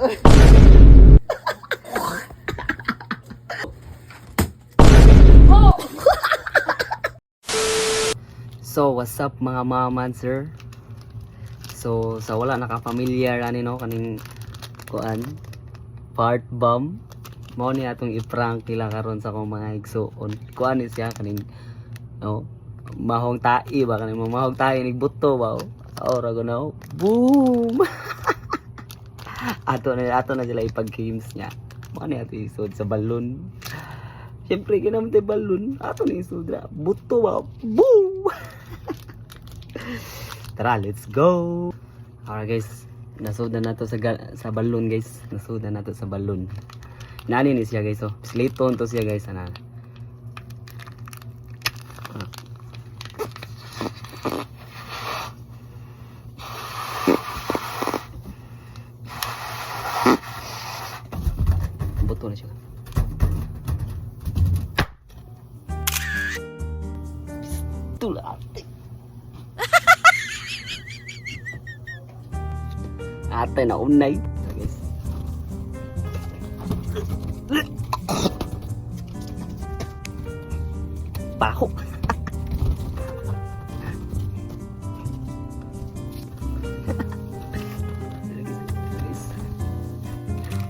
So, what's up mga maman, sir? So, sa wala nakafamilyar ani no kaning kuan part bomb mo ni atong i-prank nila karon sa akong mga igsuon. Kuan ni siya kaning no mahong tai ba kaning mahong tai nig buto ba. Ora go no. Boom. ato na sila ipag-games niya. Mo ni ato isod sa balon. Siyempre kinamte balon. Ato ni isod ra buto ba. Boom. Tara, let's go. Alright guys, nasuda na to sa balloon guys. Nasuda na to sa balloon. Nani ni siya guys, oh. Slayton to siya guys, ana. Buto na siya. Tula. Ate na unay guys. Baho.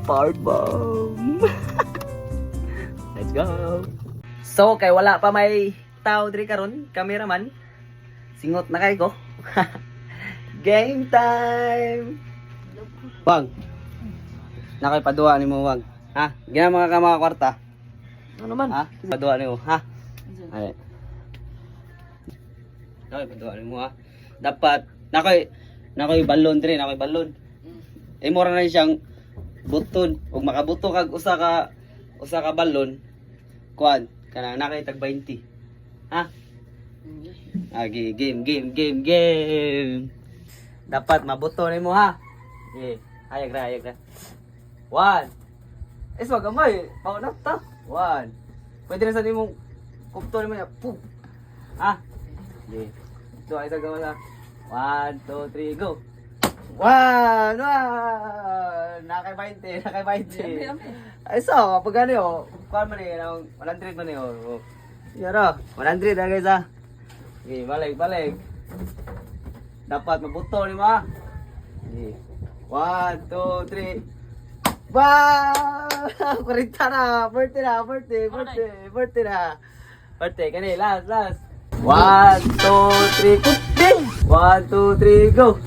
Power bomb. Let's go. So kay wala pa may tao diri karon, cameraman. Singot na kay ko. Game time. Wag. Nakay paduwa nimo wag. Ha? Gina mga kwarta. Ano naman? Ha? Paduwa nimo, ha? Ay. Nakay paduwa nimo ha. Dapat nakay balon dire, nakay balon. Imo ra na siyang buton ug makabuto kag usa ka balon. Kuan, kana nakay tag 20. Ha? Game. Dapat mabuto nimo ha. Hayag ra. 1. Wag gamay. Paunat ta. 1. Pwede na sa nimong kupto nimo ya. Pum. Ah. So ay tagawa na. 1, 2, 3 go. 1. Nakay 20. Ay so, pag ano yo, kuan man ni 100 man ni oh. Yara, 100 na guys ah. Balik. Dapat mabuto nimo ha. 1, 2, 3. Wow! Kurita na. Birthday na. Birthday. Kani, last. 1, 2, 3. Kupting! 1, 2, 3, go!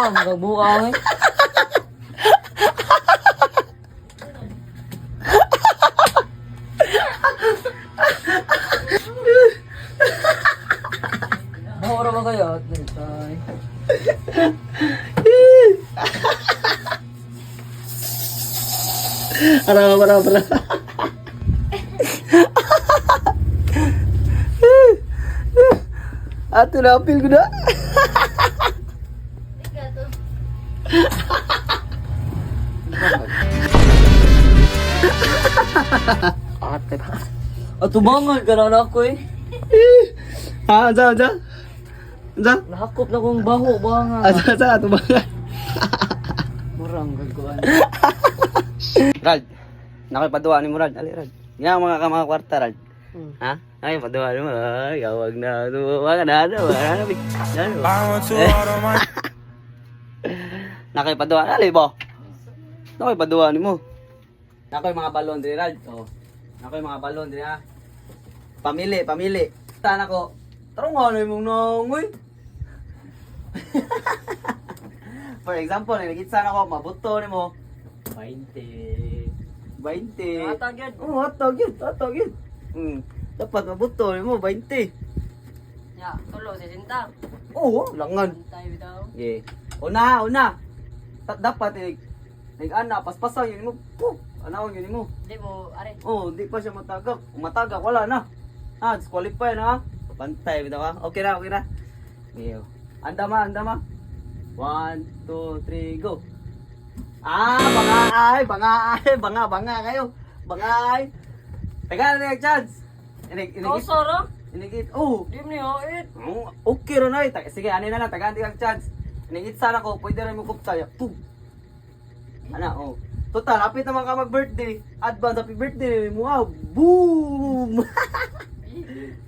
Magbuka eh. Mahora ba kayo? Para. Ato na apil ko na. Ate. Tumangal ka na ako eh. Anza. Nahakop na kong baho ba nga. Anza, tumangal. Murang gagawin. Rad, nakipaduwa ni mo Rad. Ali Rad. Nga mga kwarta Rad. Ha? Ay, paduwa ni mo. Ay, wag na. Wag na. Nakipaduwa. Ali ba? Nakipaduwa ni mo. Nakoy mga balon diri Rad. Oh. Nakoy mga balon diri ha. Pamili. Sana ko. Tarong ano imong nongoy. For example, nakita sana ko mabuto nimo 20. 20. Hatag yun. Oh, hatag yun, hatag yun. Dapat mabutol mo, 20. Ya, tulo, 60. Oo, langan. Tayo bitaw. Yeah. Una. Dapat ana paspasan yun mo. Puh, anawon yun mo. Di mo, are. Oh, di pa siya matagak. Kung matagak, wala na. Disqualify na ha. Pantay, bitaw ha. Okay na. Yeah. Andama. 1, 2, 3, go. Banga kayo. Bangay. Taga na chance. Kau soro? Inigit. Oh. Di mo niyo, it. Okay ro na. Sige, ano na lang, tagaan ang chance. Inigit sana ko, pwede rin mo kuptaya. Pum. Oh. Total, hapit naman ka mag-birthday. Advance happy birthday mo. Wow. Boom!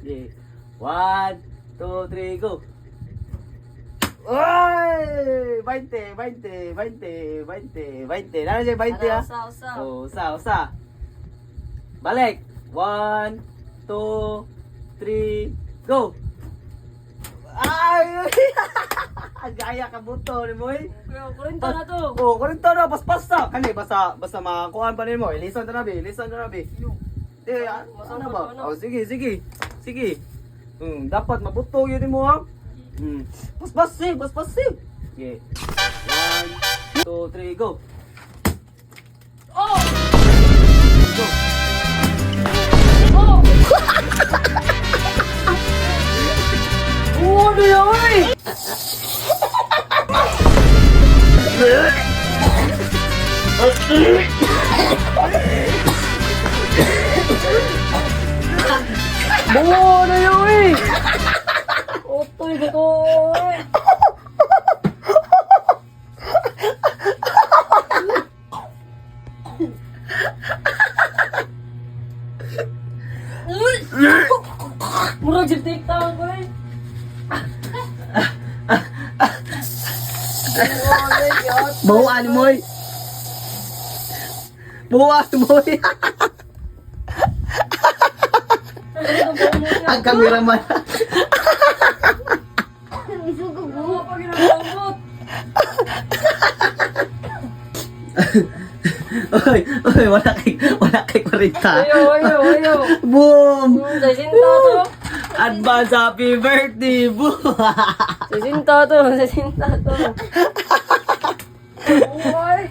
Yeah. 1, 2, 3, go. Oy! 20. Nana siya 20 ha? Usa. Oh, usa. Balik. 1, 2, 3, go! Ay! Gaya ka buto ni mo eh. Kaya, kurinta na to. Oh, kurinto na, basta. Kani, basta makakuhaan pa ni mo. Listen to na, bi. Ano ba? Oh, sige. Dapat mabuto yun mo ha. Basta. Okay. 1, 2, 3, go. Oh! Go. Oh! Oh, ano yun? Bungo na yun! Otoy, dito. Murag yung tiktok ko eh. Bahuan mo eh. Ang kameraman. Oo, pag ginagawa. Oy, wala kay 40. Ayo. Boom! Sasinta to. Advance happy birthday, boom! Sasinta to. Uy.